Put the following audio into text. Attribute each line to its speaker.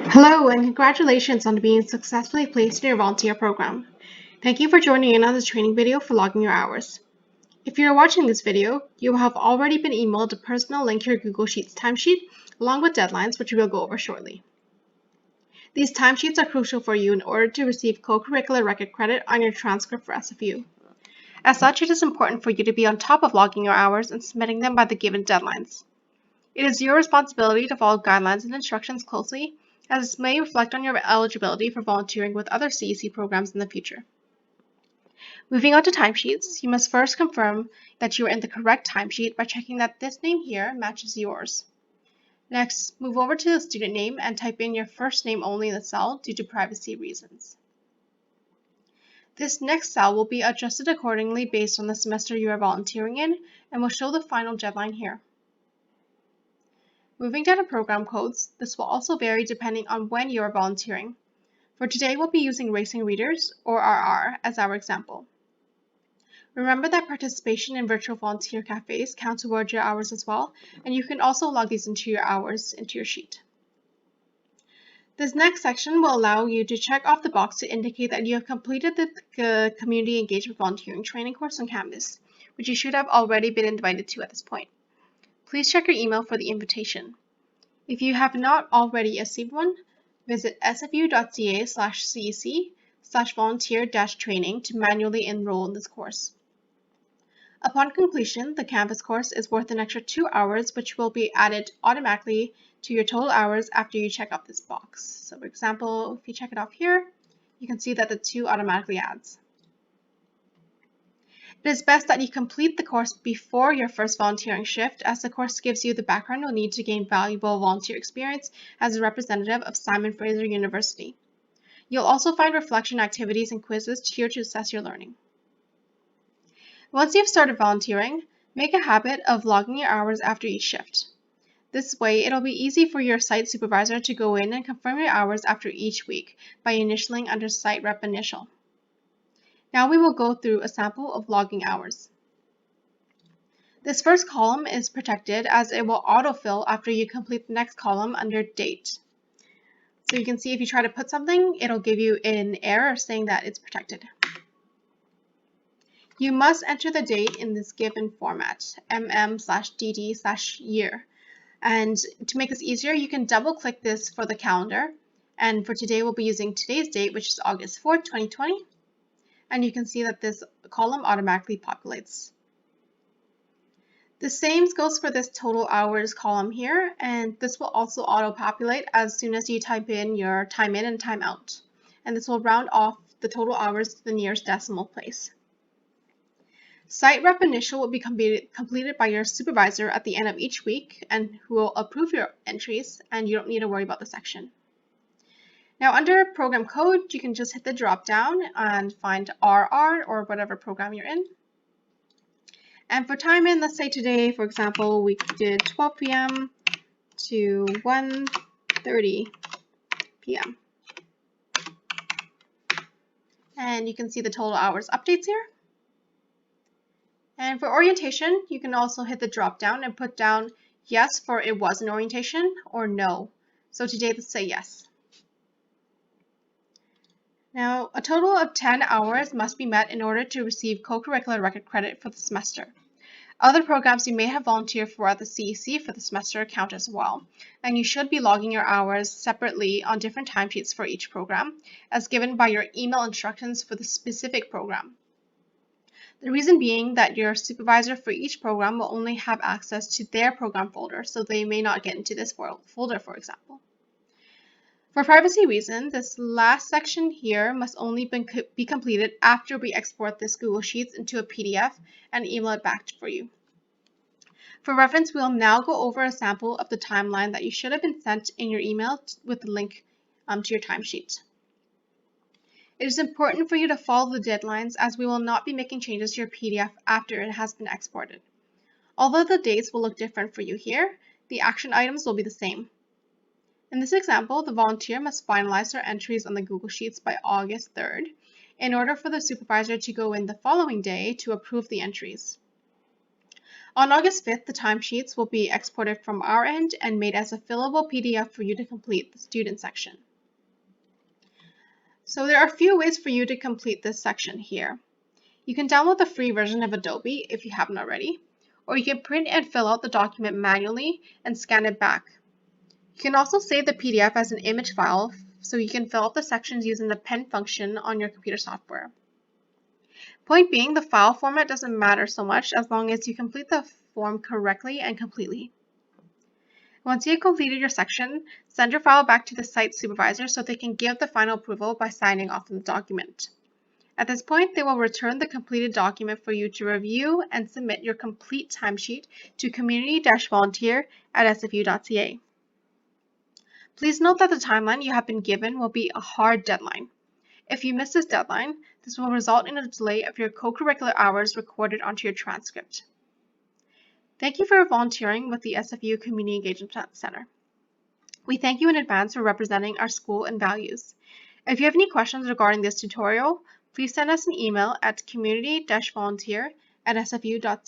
Speaker 1: Hello and congratulations on being successfully placed in your volunteer program. Thank you for joining in on this training video for logging your hours. If you are watching this video, you will have already been emailed a personal link to your Google Sheets timesheet along with deadlines, which we will go over shortly. These timesheets are crucial for you in order to receive co-curricular record credit on your transcript for SFU. As such, it is important for you to be on top of logging your hours and submitting them by the given deadlines. It is your responsibility to follow guidelines and instructions closely, as this may reflect on your eligibility for volunteering with other CEC programs in the future. Moving on to timesheets, you must first confirm that you are in the correct timesheet by checking that this name here matches yours. Next, move over to the student name and type in your first name only in the cell due to privacy reasons. This next cell will be adjusted accordingly based on the semester you are volunteering in and will show the final deadline here. Moving down to program codes, this will also vary depending on when you are volunteering. For today, we'll be using Racing Readers, or RR, as our example. Remember that participation in virtual volunteer cafes count towards your hours as well, and you can also log these into your hours into your sheet. This next section will allow you to check off the box to indicate that you have completed the Community Engagement Volunteering Training course on Canvas, which you should have already been invited to at this point. Please check your email for the invitation. If you have not already received one, visit sfu.ca/cec/volunteer-training to manually enroll in this course. Upon completion, the Canvas course is worth an extra 2 hours, which will be added automatically to your total hours after you check off this box. So for example, if you check it off here, you can see that the 2 automatically adds. It is best that you complete the course before your first volunteering shift, as the course gives you the background you'll need to gain valuable volunteer experience as a representative of Simon Fraser University. You'll also find reflection activities and quizzes here to assess your learning. Once you've started volunteering, make a habit of logging your hours after each shift. This way, it'll be easy for your site supervisor to go in and confirm your hours after each week by initialing under Site Rep Initial. Now we will go through a sample of logging hours. This first column is protected as it will autofill after you complete the next column under Date. So you can see if you try to put something, it'll give you an error saying that it's protected. You must enter the date in this given format, mm/dd/year. And to make this easier, you can double click this for the calendar. And for today, we'll be using today's date, which is August 4th, 2020. And you can see that this column automatically populates. The same goes for this total hours column here, and this will also auto-populate as soon as you type in your time in and time out. And this will round off the total hours to the nearest decimal place. Site Rep Initial will be completed by your supervisor at the end of each week and who will approve your entries, and you don't need to worry about the section. Now under program code, you can just hit the drop down and find RR or whatever program you're in. And for time in, let's say today, for example, we did 12 p.m. to 1:30 p.m. And you can see the total hours updates here. And for orientation, you can also hit the drop down and put down yes for it was an orientation or no. So today, let's say yes. Now, a total of 10 hours must be met in order to receive co-curricular record credit for the semester. Other programs you may have volunteered for at the CEC for the semester count as well, and you should be logging your hours separately on different timesheets for each program, as given by your email instructions for the specific program. The reason being that your supervisor for each program will only have access to their program folder, so they may not get into this folder, for example. For privacy reasons, this last section here must only be completed after we export this Google Sheets into a PDF and email it back for you. For reference, we'll now go over a sample of the timeline that you should have been sent in your email with the link to your timesheet. It is important for you to follow the deadlines as we will not be making changes to your PDF after it has been exported. Although the dates will look different for you here, the action items will be the same. In this example, the volunteer must finalize their entries on the Google Sheets by August 3rd in order for the supervisor to go in the following day to approve the entries. On August 5th, the timesheets will be exported from our end and made as a fillable PDF for you to complete the student section. So there are a few ways for you to complete this section here. You can download the free version of Adobe if you haven't already, or you can print and fill out the document manually and scan it back. You can also save the PDF as an image file so you can fill out the sections using the pen function on your computer software. Point being, the file format doesn't matter so much as long as you complete the form correctly and completely. Once you have completed your section, send your file back to the site supervisor so they can give the final approval by signing off on the document. At this point, they will return the completed document for you to review and submit your complete timesheet to community-volunteer@sfu.ca. Please note that the timeline you have been given will be a hard deadline. If you miss this deadline, this will result in a delay of your co-curricular hours recorded onto your transcript. Thank you for volunteering with the SFU Community Engagement Center. We thank you in advance for representing our school and values. If you have any questions regarding this tutorial, please send us an email at community-volunteer@sfu.ca.